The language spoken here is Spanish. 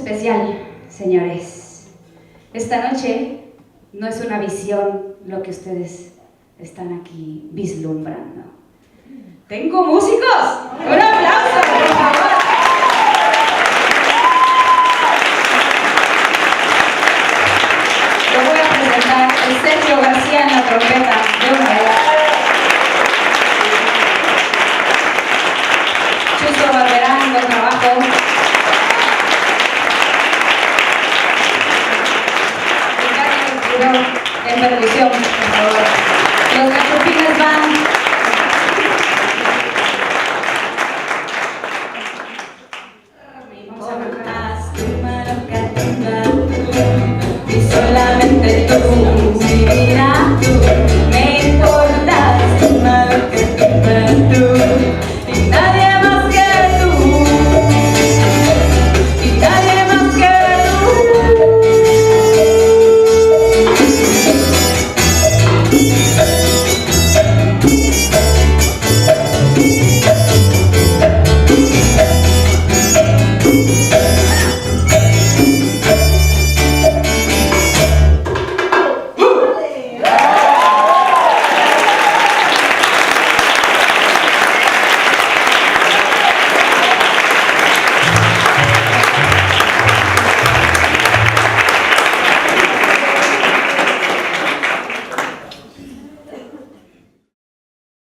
especial, señores. Esta noche no es una visión lo que ustedes están aquí vislumbrando. ¡Tengo músicos! ¡Un aplauso, por favor! Lo voy a presentar a Sergio García en la trompeta de una vez. Chuso Barberán, buen trabajo. En percusión.